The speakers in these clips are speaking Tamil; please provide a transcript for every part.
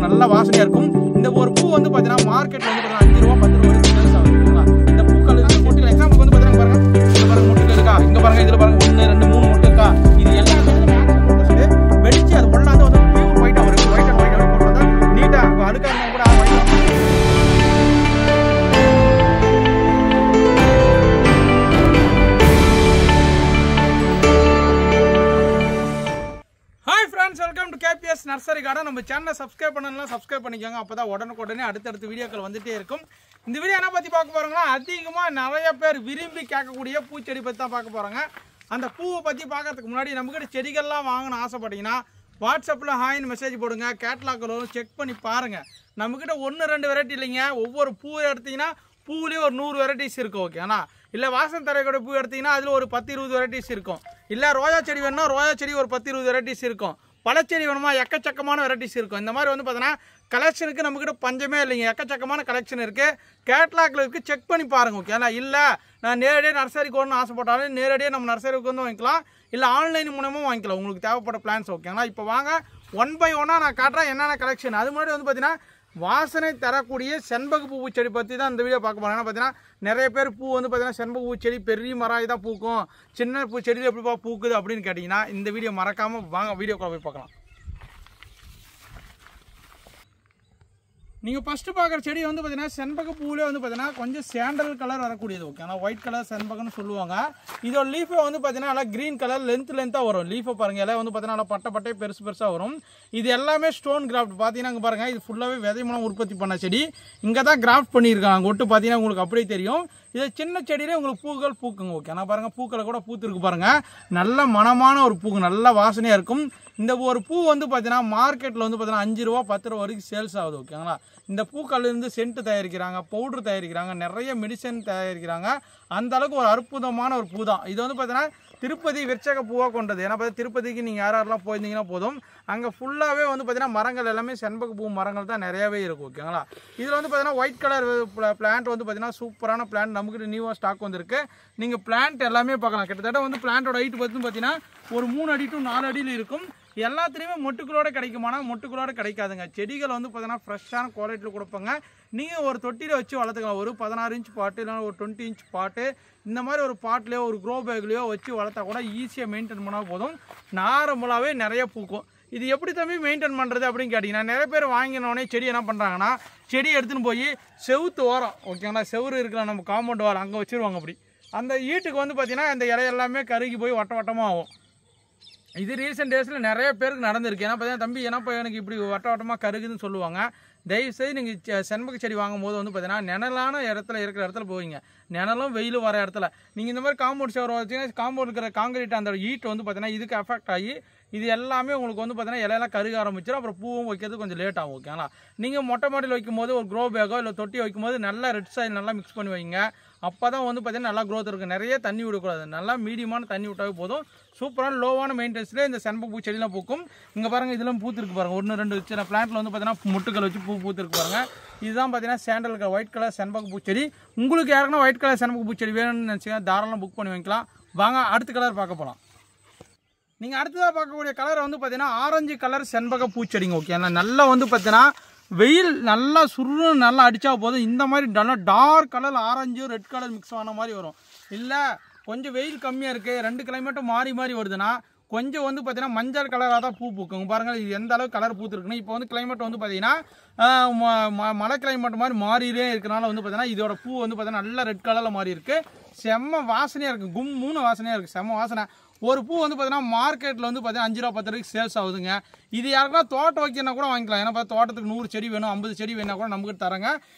நல்ல வாசனையாக இருக்கும். இந்த ஒரு பூ வந்து பார்த்தீங்கன்னா மார்க்கெட்டில் வந்து பார்த்தீங்கன்னா 5 ரூபா 10 ரூபா வரைக்கும் சேல்ஸ் ஆகும். ஓகேங்களா? இந்த பூக்கள் இந்த மொட்டுகள் எக்ஸாம்பிள் வந்து பார்த்தீங்கன்னா பாருங்க, இதில் பாருங்க மொட்டுகள் இருக்கா, இங்கே பாருங்க, இதில் பாருங்க 1 2 3 மொட்டு இருக்கா. இது எல்லாத்தையும் வெடிச்சு அது உள்ளாந்து வந்து பியூர் ஒயிட்டாக வரும். ஒயிட் அண்ட் ஒயிட் அப்படி போட்டா நீட்டாக இருக்கும். அழுக்காக இருந்தால் கூட welcome to KBS nursery garden. நம்ம சேனலை சப்ஸ்கிரைப் பண்ணலாம், சப்ஸ்கிரைப் பண்ணிக்கோங்க. அப்போ தான் உடனுக்குடனே அடுத்தடுத்த வீடியோக்கள் வந்துட்டே இருக்கும். இந்த வீடியோ என்ன பற்றி பார்க்க போகிறோங்கன்னா, அதிகமாக நிறைய பேர் விரும்பி கேட்கக்கூடிய பூச்செடி பற்றி தான் பார்க்க போகிறாங்க. அந்த பூவை பற்றி பார்க்கறதுக்கு முன்னாடி நம்மக்கிட்ட செடிகள்லாம் வாங்கணும்னு ஆசைப்பட்டீங்கன்னா வாட்ஸ்அப்பில் ஹாய்னு மெசேஜ் போடுங்க. கேட்லாக்கில் செக் பண்ணி பாருங்கள். நம்மக்கிட்ட 1-2 வெரைட்டி இல்லைங்க. ஒவ்வொரு பூ எடுத்திங்கன்னா பூவிலேயே ஒரு 100 வெரைட்டிஸ் இருக்கும். ஓகேண்ணா? இல்லை வாசன் தரையோட பூ எடுத்திங்கன்னா அதில் ஒரு 10-20 வெரைட்டிஸ் இருக்கும். இல்லை ரோஜா செடி வேணும்னா ரோஜா செடி ஒரு 10-20 வெரைட்டிஸ் இருக்கும். பழச்செடி வேணுமா எக்கச்சக்கமான வெரைட்டிஸ் இருக்கும். இந்த மாதிரி வந்து பார்த்தீங்கன்னா கலெக்ஷனுக்கு நம்மக்கிட்ட பஞ்சமே இல்லைங்க. எக்கச்சக்கமான கலெக்ஷன் இருக்குது. கேட்லாகில் இருக்குது. செக் பண்ணி பாருங்கள். ஓகேங்களா? இல்லை நான் நேரடியாக நர்சரிக்கு வரணும்னு ஆசைப்பட்டாலும் நேரடியாக நம்ம நர்சரிக்கு வந்து வாங்கிக்கலாம். இல்லை ஆன்லைன் மூலமாக வாங்கிக்கலாம் உங்களுக்கு தேவைப்பட்ட பிளான்ஸ். ஓகேங்களா? இப்போ வாங்க 1 by 1 நான் காட்டுறேன் என்னென்ன கலெக்ஷன். அது முன்னாடி வந்து பார்த்தீங்கன்னா வாசனை தரக்கூடிய செண்பக பூ செடி பற்றி தான் இந்த வீடியோ பார்க்க போகிறாங்க. பார்த்தீங்கன்னா நிறைய பேர் பூ வந்து பார்த்தீங்கன்னா செண்பக பூ செடி பெரிய மரம் தான் பூக்கும், சின்ன பூ செடியில் எப்படிப்பா பூக்குது அப்படின்னு கேட்டிங்கன்னா இந்த வீடியோ மறக்காமல் வாங்க வீடியோக்குள்ள போய் பார்க்கலாம். நீங்கள் ஃபஸ்ட்டு பார்க்குற செடி வந்து பார்த்தீங்கன்னா செண்பக பூவிலே வந்து பார்த்தீங்கன்னா கொஞ்சம் சாண்டல் கலர் வரக்கூடியது. ஓகே, ஆனால் ஒயிட் கலர் செண்பகன்னு சொல்லுவாங்க. இதோட லீஃபை வந்து பார்த்தீங்கன்னா நல்லா க்ரீன் கலர் லென்த்தாக வரும். லீஃபை பாருங்கள், எல்லாம் வந்து பார்த்தீங்கன்னா நல்லா பட்டை பெருசாக வரும். இது எல்லாமே ஸ்டோன் கிராஃப்ட். பார்த்தீங்கன்னா அங்கே பாருங்கள், இது ஃபுல்லாகவே விதை மூலம் உற்பத்தி பண்ண செடி. இங்கே தான் கிராஃப்ட் பண்ணியிருக்காங்க. ஒட்டு பார்த்தீங்கன்னா உங்களுக்கு அப்படியே தெரியும். இது சின்ன செடியிலே உங்களுக்கு பூக்கள் பூக்குங்க. ஓகே, ஆனால் பாருங்கள் பூக்களை கூட பூத்துருக்கு பாருங்கள். நல்ல மனமான ஒரு பூக்கு, நல்ல வாசனையாக இருக்கும். இந்த ஒரு பூ வந்து பார்த்தீங்கன்னா மார்க்கெட்டில் வந்து பார்த்தீங்கன்னா 5 ரூபா 10 ரூபா வரைக்கும் சேல்ஸ் ஆகுது. ஓகேங்களா? இந்த பூக்கள்லேருந்து சென்ட் தயாரிக்கிறாங்க, பவுட்ரு தயாரிக்கிறாங்க, நிறைய மெடிசன் தயாரிக்கிறாங்க. அந்த அளவுக்கு ஒரு அற்புதமான ஒரு பூ தான் இது. வந்து பார்த்தீங்கன்னா திருப்பதி விருட்சக பூவாக கொண்டது. ஏன்னா பார்த்தா திருப்பதிக்கு நீங்கள் யாரெல்லாம் போயிருந்தீங்கன்னா போதும், அங்கே ஃபுல்லாகவே வந்து பார்த்தீங்கன்னா மரங்கள் எல்லாமே செண்பக பூ மரங்கள் தான் நிறையாவே இருக்கும். ஓகேங்களா? இதில் வந்து பார்த்தீங்கன்னா ஒயிட் கலர் பிளான்ட் வந்து பார்த்தீங்கன்னா சூப்பரான பிளான்ட் நம்மக்கிட்ட நியூவாக ஸ்டாக் வந்துருக்கு. நீங்கள் பிளான்ட் எல்லாமே பார்க்கலாம். கிட்டத்தட்ட வந்து பிளான்ட்டோட ஹைட் பார்த்து பார்த்தீங்கன்னா ஒரு 3 அடி to 4 அடியில் இருக்கும். எல்லாத்துலேயுமே மொட்டுக்களோடு கிடைக்குமானா மொட்டுக்களோடு கிடைக்காதுங்க. செடிகள் வந்து பார்த்தீங்கன்னா ஃப்ரெஷ்ஷான குவாலிட்டியில் கொடுப்பாங்க. நீங்கள் ஒரு தொட்டியில் வச்சு வளர்த்துக்கலாம். ஒரு 16 இன்ச் பாட்டு இல்லைனா ஒரு 20 இன்ச் பாட்டு, இந்த மாதிரி ஒரு பாட்லேயோ ஒரு க்ரோ பேக்லேயோ வச்சு வளர்த்தா கூட ஈஸியாக மெயின்டைன் பண்ணால் போதும். நார்மலாகவே நிறைய பூக்கும். இது எப்படி தம்பி மெயின்டைன் பண்ணுறது அப்படின்னு கேட்டிங்கன்னா, நிறைய பேர் வாங்கினோடனே செடி என்ன பண்ணுறாங்கன்னா செடி எடுத்துன்னு போய் செவுத்து ஓரம், ஓகேங்களா, செவுறு இருக்கிற நம்ம காம்பவுண்ட் வால் அங்கே வச்சுருவாங்க. அப்படி அந்த ஈட்டுக்கு வந்து பார்த்திங்கன்னா இந்த இலை எல்லாமே கருகி போய் வட்டமாக ஆகும். இது ரீசெண்ட் டேஸில் நிறைய பேருக்கு நடந்திருக்கு. ஏன்னா பார்த்தீங்கன்னா தம்பி என்னப்பா எனக்கு இப்படி வட்டமாக கருகுதுன்னு சொல்லுவாங்க. தயவுசெய்து நீங்கள் செண்பக செடி வாங்கும் போது வந்து பார்த்தீங்கன்னா நிழலான இருக்கிற இடத்துல போவீங்க. நிழலும் வெயில் வர இடத்துல நீங்கள் இந்த மாதிரி காம்பவுண்ட் சேவர் வச்சிங்கன்னா காம்பவுண்ட் இருக்கிற காங்கிரீட் அந்த ஹீட் வந்து பார்த்தீங்கன்னா இதுக்கு அஃபெக்ட் ஆகி இது எல்லாமே உங்களுக்கு வந்து பார்த்தீங்கன்னா இலையெல்லாம் கருக ஆரம்பிச்சிடும். அப்புறம் பூவும் வைக்கிறது கொஞ்சம் லேட் ஆகும். ஓகேங்களா? நீங்கள் மொட்டை மாடியில் வைக்கும் போது ஒரு க்ரோ பேக்கோ இல்லை தொட்டி வைக்கும் போது நல்லா ரெட் சாயில் நல்லா மிக்ஸ் பண்ணி வைங்க. அப்போ தான் வந்து பார்த்தீங்கன்னா நல்லா க்ரோத் இருக்குது. நிறைய தண்ணி விடக்கூடாது, நல்லா மீடியமான தண்ணி விட்டாவே போதும். சூப்பரான லோவான மெயின்டெனன்ஸில் இந்த செண்பக பூ செடியெலாம் பூக்கும். இங்கே பாருங்கள், இதெல்லாம் பூத்துருக்கு பாருங்கள். 1-2 சின்ன பிளான்ட்டில் வந்து பார்த்தீங்கன்னா முட்டுக்கள் வச்சு பூத்துருக்கு பாருங்கள். இதுதான் பார்த்தீங்கன்னா சாண்டல் கலர் ஒயிட் கலர் செண்பக பூச்செடி. உங்களுக்கு யாருக்குன்னா ஒயிட் கலர் செண்பக பூச்செடி வேணும்னு நினச்சிங்கன்னா தாராளமாக புக் பண்ணி வைக்கலாம். வாங்க அடுத்த கலர் பார்க்க போகலாம். நீங்கள் அடுத்ததாக பார்க்கக்கூடிய கலர் வந்து பார்த்தீங்கன்னா ஆரஞ்சு கலர் செண்பக பூச்செடிங்க. ஓகே, நல்லா வந்து பார்த்தீங்கன்னா வெயில் நல்லா சுருன்னு நல்லா அடித்தா போதும் இந்த மாதிரி நல்லா dark colour orange red colour mix ஆன மாதிரி வரும். இல்லை கொஞ்சம் வெயில் கம்மியாக இருக்குது, 2 கிளைமேட்டும் மாறி வருதுன்னா கொஞ்சம் வந்து பார்த்தீங்கன்னா மஞ்சள் கலராக தான் பூ பூக்கும். பாருங்கள் இது எந்த அளவுக்கு கலர் பூத்துருக்குன்னு. இப்போ வந்து கிளைமேட் வந்து பார்த்தீங்கன்னா மழை கிளைமேட் மாதிரி மாறிலே இருக்கிறனால வந்து பார்த்தீங்கன்னா இதோட பூ வந்து பார்த்தீங்கன்னா நல்லா ரெட் கலரில் மாறி இருக்குது. செம்ம வாசனையாக இருக்குது, கும்முன்னு வாசனையாக இருக்குது, செம்ம வாசனை. ஒரு பூ வந்து பார்த்தீங்கன்னா மார்க்கெட்டில் வந்து பார்த்தீங்கன்னா 5 ரூபா 10 ரூபாய்க்கு சேல்ஸ் ஆகுதுங்க. இது யாருக்குன்னா தோட்டம் வைக்கணும் கூட வாங்கிக்கலாம். ஏன்னா தோட்டத்துக்கு 100 செடி வேணும், 50 செடி வேணா கூட நமக்கு தராங்க.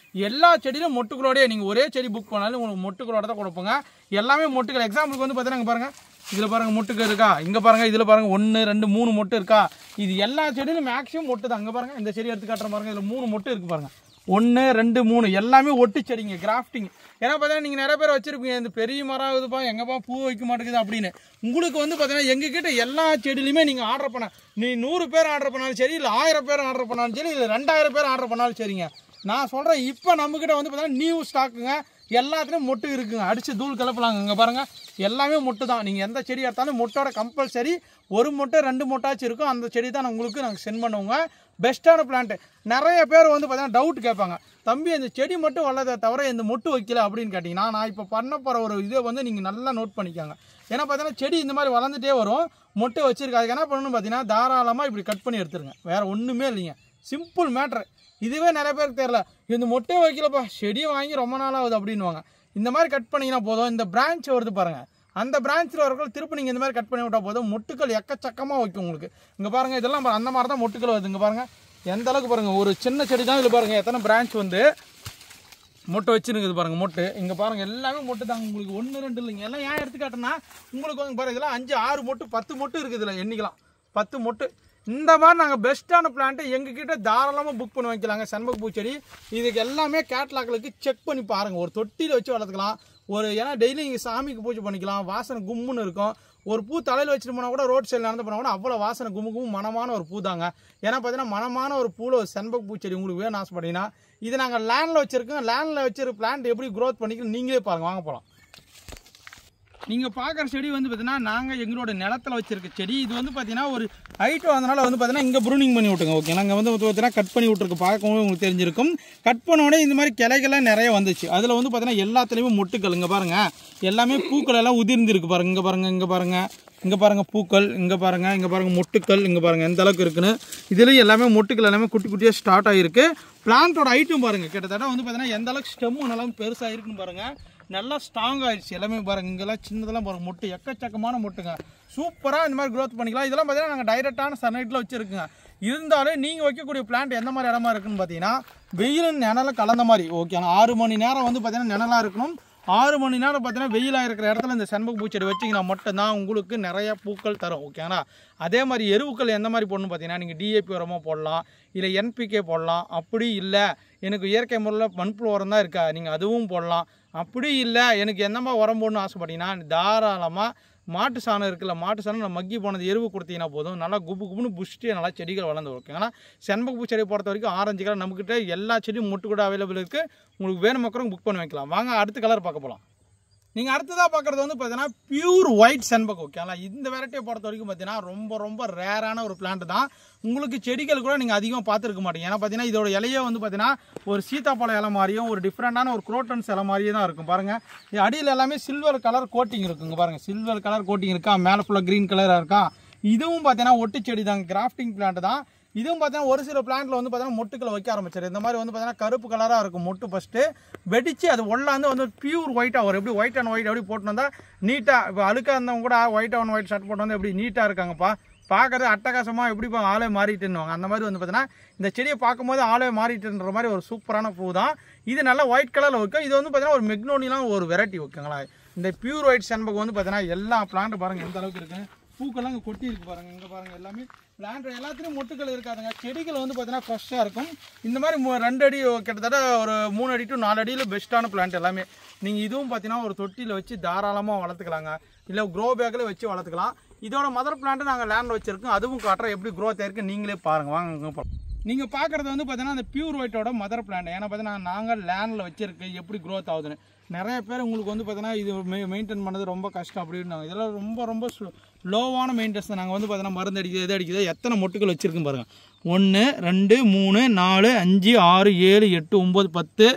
எல்லா செடியிலும் மொட்டுக்களோடய நீங்கள் ஒரே செடி புக் பண்ணாலும் உங்களுக்கு மொட்டுக்களோட தான் கொடுப்போங்க. எல்லாமே மொட்டுக்கள். எக்ஸாம்பிளுக்கு வந்து பார்த்தீங்கன்னா இங்கே பாருங்கள், இதில் பாருங்கள் மொட்டுக்கு இருக்கா, இங்கே பாருங்கள், இதில் பாருங்கள் 1 2 3 மொட்டு இருக்கா. இது எல்லா செடியிலும் மேக்ஸிமம் மொட்டு தான். அங்கே பாருங்கள், இந்த செடி எடுத்து காட்டுற பாருங்கள், இதில் 3 மொட்டு இருக்குது பாருங்கள். 1 2 3 எல்லாமே ஒட்டு செடிங்க, கிராஃப்டிங். ஏன்னா பார்த்தீங்கன்னா நீங்கள் நிறைய பேர் வச்சுருப்பீங்க இந்த பெரிய மரம் ஆகுதுப்பா எங்கேப்பா பூ வைக்க மாட்டேங்குது அப்படின்னு. உங்களுக்கு வந்து பார்த்தீங்கன்னா எங்ககிட்ட எல்லா செடியிலுமே நீங்கள் ஆர்டர் பண்ண, நீ 100 பேர் ஆர்டர் பண்ணாலும் சரி, இல்லை 1000 பேர் ஆர்டர் பண்ணாலும் சரி, இல்லை 2000 பேர் ஆர்டர் பண்ணாலும் சரிங்க. நான் சொல்கிறேன் இப்போ நம்மக்கிட்ட வந்து பார்த்தீங்கன்னா நியூ ஸ்டாக்குங்க. எல்லாத்துலேயும் மொட்டு இருக்குங்க, அடித்து தூள் கிளப்பலாங்க. இங்கே பாருங்கள் எல்லாமே மொட்டு தான். நீங்கள் எந்த செடி எடுத்தாலும் மொட்டோட கம்பல்சரி ஒரு மொட்டை 2 மொட்டாச்சும் இருக்கும். அந்த செடி தான் உங்களுக்கு நாங்கள் சென்ட் பண்ணுவோங்க. பெஸ்ட்டான பிளான்ட்டு. நிறைய பேர் வந்து பார்த்தீங்கன்னா டவுட் கேட்பாங்க, தம்பி அந்த செடி மட்டும் வளர்றதை தவிர இந்த மொட்டு வைக்கல அப்படின்னு கேட்டிங்கன்னா, நான் இப்போ பண்ண போகிற ஒரு இதை வந்து நீங்கள் நல்லா நோட் பண்ணிக்கோங்க. ஏன்னா பார்த்தீங்கன்னா செடி இந்த மாதிரி வளர்ந்துட்டே வரும், மொட்டை வச்சிருக்கு. அதுக்கு என்ன பண்ணணும்னு பார்த்தீங்கன்னா தாராளமாக இப்படி கட் பண்ணி எடுத்துருங்க. வேறு ஒன்றுமே இல்லைங்க, சிம்பிள் மேட்ரு. இதுவே நிறைய பேருக்கு தெரியல, இந்த மொட்டை வைக்கலப்பா செடியை வாங்கி ரொம்ப நாள் ஆகுது அப்படின்வாங்க. இந்த மாதிரி கட் பண்ணிங்கன்னா போதும். இந்த பிரான்ச் வருது பாருங்கள், அந்த பிரான்ச்சில் வரக்குள்ள திருப்பி நீங்கள் இந்த மாதிரி கட் பண்ணி விட்டால் போதும், மொட்டுக்கள் எக்கச்சக்கமாக வைக்கும் உங்களுக்கு. இங்கே பாருங்கள், இதெல்லாம் அந்த மாதிரி தான் மொட்டுக்கள் வருது. இங்கே பாருங்கள் எந்த அளவுக்கு பாருங்கள், ஒரு சின்ன செடி தான் இதில் பாருங்கள் எத்தனை பிரான்ச் வந்து மொட்டை வச்சுருக்குது பாருங்கள். மொட்டு இங்கே பாருங்கள் எல்லாமே மொட்டு தாங்க உங்களுக்கு, 1 2 இல்லைங்க. எல்லாம் ஏன் எடுத்துக்காட்டுன்னா உங்களுக்கு வந்து பாருங்கள் இதெல்லாம் 5 6 மொட்டு 10 மொட்டு இருக்குது இதில், எண்ணிக்கலாம் 10 மொட்டு. இந்த மாதிரி நாங்கள் பெஸ்ட்டான பிளான்ட்டு எங்ககிட்ட தாராளமாக புக் பண்ணி வைக்கலாங்க. செண்பக பூச்செடி இதுக்கு எல்லாமே கேட்லாக்களுக்கு செக் பண்ணி பாருங்கள். ஒரு தொட்டியில் வச்சு வளர்த்துக்கலாம். ஏன்னா டெய்லி நீங்கள் சாமிக்கு பூஜை பண்ணிக்கலாம். வாசனை கும்முன்னு இருக்கும். ஒரு பூ தலையில் வச்சுட்டு போனால் கூட ரோட் சைடில் நடந்து போனால் கூட அவ்வளோ வாசனை கும்மு மனமான ஒரு பூ தாங்க. ஏன்னா பார்த்தீங்கன்னா மனமான ஒரு பூவில் ஒரு செண்பக பூச்செடி உங்களுக்கு வேணும் ஆசைப்பட்டீங்கன்னா இது நாங்கள் லேண்டில் வச்சுருக்கோம். லேண்டில் வச்சிருக்க பிளான்ட் எப்படி க்ரோத் பண்ணிக்கணும் நீங்களே பாருங்கள். வாங்க போகலாம். நீங்கள் பார்க்குற செடி வந்து பார்த்தீங்கன்னா நாங்கள் எங்களோட நிலத்தில் வச்சுருக்க செடி. இது வந்து பார்த்தீங்கன்னா ஒரு ஹைட்டு வந்தனால வந்து பார்த்தீங்கன்னா இங்கே ப்ரூனிங் பண்ணி விட்டுங்க. ஓகே, நாங்கள் வந்து பார்த்தீங்கன்னா கட் பண்ணி விட்டுருக்கு. பார்க்கவும் உங்களுக்கு தெரிஞ்சிருக்கும். கட் பண்ண உடனே இந்த மாதிரி கிளைகள்லாம் நிறைய வந்துச்சு. அதில் வந்து பார்த்தீங்கன்னா எல்லாத்துலேயுமே மொட்டுக்கள். இங்கே பாருங்கள் எல்லாமே பூக்கள் எல்லாம் உதிர்ந்துருக்கு பாருங்கள். இங்கே பாருங்கள், இங்கே பாருங்கள், இங்கே பாருங்கள் பூக்கள், இங்கே பாருங்கள், இங்கே பாருங்கள் மொட்டுக்கள், இங்கே பாருங்கள் எந்த அளவுக்கு இருக்குன்னு. இதுலேயும் எல்லாமே மொட்டுக்கள் எல்லாமே குட்டி குட்டியாக ஸ்டார்ட் ஆகிருக்கு. பிளான்ட்டோட ஹைட்டும் பாருங்கள், கிட்டத்தட்ட வந்து பார்த்தீங்கன்னா எந்த அளவுக்கு ஸ்டெம்மும் நல்லா பெருசாக இருக்குன்னு பாருங்கள். நல்லா ஸ்ட்ராங் ஆயிடுச்சு எல்லாமே பாருங்கள். இங்கெல்லாம் சின்னதெல்லாம் பாருங்கள் மொட்டு எக்கச்சக்கமான மொட்டுங்க. சூப்பராக இந்த மாதிரி க்ரோத் பண்ணிக்கலாம். இதெல்லாம் பார்த்தீங்கன்னா நாங்கள் டைரெக்டான சன்லைட்டில் வச்சுருக்குங்க. இருந்தாலும் நீங்கள் வைக்கக்கூடிய பிளான்ட் எந்த மாதிரி இடமா இருக்குன்னு பார்த்தீங்கன்னா வெயில் நிழலை கலந்த மாதிரி. ஓகே, 6 மணி நேரம் வந்து பார்த்தீங்கன்னா நிழலாக இருக்கணும். 6 மணி நேரம் பார்த்தீங்கன்னா வெயிலாக இருக்கிற இடத்துல இந்த செண்பக பூச்செடி வச்சிங்கன்னா மட்டும்தான் உங்களுக்கு நிறைய பூக்கள் தரும். ஓகேங்களா? அதே மாதிரி எருவுக்கள் எந்த மாதிரி போடணும்னு பார்த்தீங்கன்னா நீங்கள் டிஏபி உரமாக போடலாம், இல்லை என்பிகே போடலாம். அப்படி இல்லை எனக்கு இயற்கை முறையில் மண்புழு உரம் தான் இருக்கா, நீங்கள் அதுவும் போடலாம். அப்படி இல்லை எனக்கு எந்த மாதிரி உரம் போடணும்னு ஆசைப்பட்டீங்கன்னா தாராளமாக மாட்டு சாணம் இருக்குல்ல, மாட்டு சாணம் நம்ம மக்கி போனது எருவு கொடுத்தீங்கன்னா போதும். நல்லா குப்புன்னு புஷ்டி நல்லா செடிகள் வளர்ந்து ஓகேங்களா? செண்பக பூ செடியை பொறுத்த வரைக்கும் ஆரஞ்சு கலர் நம்மக்கிட்ட எல்லா செடியும் மொட்டு கூட அவைலபிள் இருக்குது. உங்களுக்கு வேணும் மக்களும் புக் பண்ணி வைக்கலாம். வாங்க அடுத்த கலர் பார்க்க போகலாம். நீங்கள் அடுத்ததாக பார்க்குறது வந்து பார்த்தீங்கன்னா பியூர் ஒயிட் செண்பகம். ஓகேங்களா? இந்த வெரைட்டியை பொறுத்த வரைக்கும் பார்த்தீங்கன்னா ரொம்ப ரேரான ஒரு பிளான்ட் தான். உங்களுக்கு செடிகள் கூட நீங்கள் அதிகமாக பார்த்துருக்க மாட்டீங்க. ஏன்னா பார்த்தீங்கன்னா இதோட இலையே வந்து பார்த்தீங்கன்னா ஒரு சீத்தாப்பழம் இலை மாதிரியும் ஒரு டிஃப்ரெண்டான ஒரு குரோட்டன்ஸ் இலை மாதிரியே தான் இருக்கும். பாருங்கள் அடியில் எல்லாமே சில்வர் கலர் கோட்டிங் இருக்குங்க. பாருங்கள் சில்வர் கலர் கோட்டிங் இருக்கா, மேலே ஃபுல்லாக க்ரீன் கலராக இருக்கா. இதுவும் பார்த்தீங்கன்னா ஒட்டு செடி தாங்க, கிராஃப்டிங் பிளான்ட் தான். இதுவும் பார்த்தீங்கன்னா ஒரு சில பிளான்ட்ல வந்து பார்த்தீங்கன்னா மொட்டுக்களை வைக்க ஆரம்பிச்சாரு. இந்த மாதிரி வந்து பார்த்தீங்கன்னா கருப்பு கலராக இருக்கும் மொட்டு. ஃபஸ்ட்டு வெடிச்சு அது ஒல்லாந்து வந்து பியூர் ஒயிட்டாக வரும். எப்படி ஒயிட் அண்ட் ஒயிட் எப்படி போட்டு வந்தால் நீட்டாக இப்போ அழுக்காக இருந்தவங்க கூட ஒயிட் அண்ட் ஒயிட் ஷர்ட் போட்டு வந்து எப்படி நீட்டாக இருக்காங்கப்பா, பார்க்கறது அட்டகாசமாக எப்படி ஆளே மாறிட்டுன்னுவாங்க. அந்த மாதிரி வந்து பார்த்தீங்கன்னா இந்த செடியை பார்க்கும்போது ஆளே மாறிட்டுன்ற மாதிரி ஒரு சூப்பரான பூ தான் இது. நல்லா ஒயிட் கலரில் வைக்கும். இது வந்து பார்த்தீங்கன்னா ஒரு மெக்னோனிலாம் ஒரு வெரைட்டி ஓகேங்களா? இந்த பியூர் ஒயிட் செண்பகம் வந்து பார்த்தீங்கன்னா எல்லா பிளான்ட் பாருங்கள் எந்த அளவுக்கு இருக்குது. பூக்கெல்லாம் இங்கே கொட்டி இருக்கு பாருங்கள். இங்கே பாருங்கள் எல்லாமே பிளான்ட் எல்லாத்துலேயும் மொட்டுக்கள் இருக்காதுங்க. செடிகள் வந்து பார்த்தீங்கன்னா ஃப்ரெஷ்ஷாக இருக்கும். இந்த மாதிரி 2 அடி கிட்டத்தட்ட ஒரு 3 அடி to 4 அடியில் பெஸ்ட்டான பிளான்ட் எல்லாமே. நீங்கள் இதுவும் பார்த்தீங்கன்னா ஒரு தொட்டியில் வச்சு தாராளமாக வளர்த்துக்கலாங்க, இல்லை க்ரோ பேக்கில் வச்சு வளர்த்துக்கலாம். இதோட மதர் பிளான்ட்டு நாங்கள் லேண்டில் வச்சுருக்கோம். அதுவும் காட்டுறோம் எப்படி க்ரோத் ஆயிருக்கு, நீங்களே பாருங்கள். வாங்க நீங்கள் பார்க்குறது வந்து பார்த்தீங்கன்னா அந்த பியூர் ஒயிட்டோட மதர் பிளான்ட். ஏன்னா பார்த்தீங்கன்னா நாங்கள் லேண்டில் வச்சுருக்கு எப்படி க்ரோத் ஆகுதுன்னு. நிறைய பேர் உங்களுக்கு வந்து பார்த்தீங்கன்னா இது மெயின்டைன் பண்ணது ரொம்ப கஷ்டம் அப்படின்னு. இதெல்லாம் ரொம்ப லோவான மெயின்டெனன்ஸ் தான். நாங்கள் வந்து பார்த்தீங்கன்னா மருந்து அடிக்குது எது அடிக்குது எத்தனை மொட்டுக்கள் வச்சுருக்குன்னு பாருங்கள். 1 2 3 4 5 6 7 8 9 10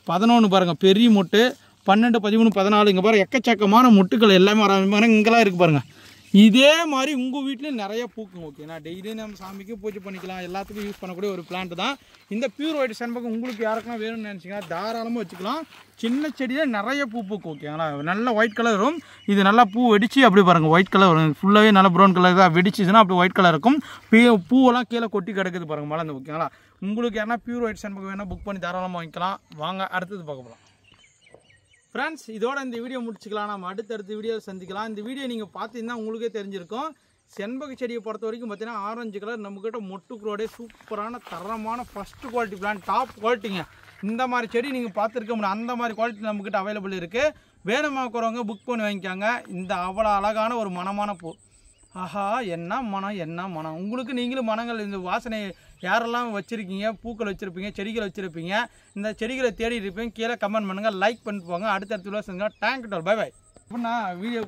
11 பாருங்கள் பெரிய மொட்டு. 12 13 14 இங்கே பாருங்கள் எக்கச்சக்கமான மொட்டுக்கள் எல்லாமே வர இங்கெல்லாம் இருக்குது பாருங்கள். இதே மாதிரி உங்கள் வீட்லேயும் நிறைய பூக்கும். ஓகேண்ணா? டெய்லியும் நம்ம சாமிக்கு பூஜை பண்ணிக்கலாம், எல்லாத்துக்கும் யூஸ் பண்ணக்கூடிய ஒரு பிளான்ட் தான் இந்த பியூர் ஒயிட் செண்பகம். உங்களுக்கு யாருக்குன்னா வேணும்னு நினச்சிங்கன்னா தாராளமாக வச்சுக்கலாம். சின்ன செடியில் நிறைய பூ பூக்கும். ஓகேங்களா? நல்ல ஒயிட் கலர் வரும். இது நல்லா பூ வெடிச்சு அப்படி பாருங்கள் ஒயிட் கலர் வரும். ஃபுல்லாகவே நல்லா ப்ரௌன் கலர் தான் வெடிச்சுன்னா அப்படி ஒயிட் கலர் இருக்கும். பூவெல்லாம் கீழே கொட்டி கிடக்குது பாருங்கள் மலர்ந்து. ஓகேங்களா? உங்களுக்கு யாருன்னா பியூர் ஒயிட் செண்பகம் வேணால் புக் பண்ணி தாராளமாக வாங்கிக்கலாம். வாங்க அடுத்தது பார்க்க போகலாம். ஃப்ரெண்ட்ஸ் இதோட இந்த வீடியோ முடிச்சுக்கலாம். நம்ம அடுத்தடுத்த வீடியோ சந்திக்கலாம். இந்த வீடியோ நீங்கள் பார்த்தீங்கன்னா உங்களுக்கே தெரிஞ்சிருக்கும். செண்பக செடியை பொறுத்த வரைக்கும் பார்த்தீங்கன்னா ஆரஞ்சு கலர் நம்மக்கிட்ட மொட்டுக்களோட சூப்பரான தரமான ஃபஸ்ட்டு குவாலிட்டி பிளான், டாப் குவாலிட்டிங்க. இந்த மாதிரி செடி நீங்கள் பார்த்துருக்க முடியும். அந்த மாதிரி குவாலிட்டி நம்மக்கிட்ட அவைலபிள் இருக்குது. வேணுமாக்கிறவங்க புக் பண்ணி வாங்கிக்காங்க. இந்த அவ்வளோ அழகான ஒரு மனமான பூ. ஆஹா என்ன மனம். உங்களுக்கு நீங்களும் மனங்கள் இந்த வாசனை யாரெல்லாம் வச்சுருக்கீங்க, பூக்கள் வச்சுருப்பீங்க, செடிகள் வச்சுருப்பீங்க, இந்த செடிகளை தேடி இருப்பீங்க, கீழே கமெண்ட் பண்ணுங்கள், லைக் பண்ணிட்டு போங்க. அடுத்தடுத்த வீடியோ செஞ்சுங்க. Thank you, bye bye. அப்படின்னா வீடியோ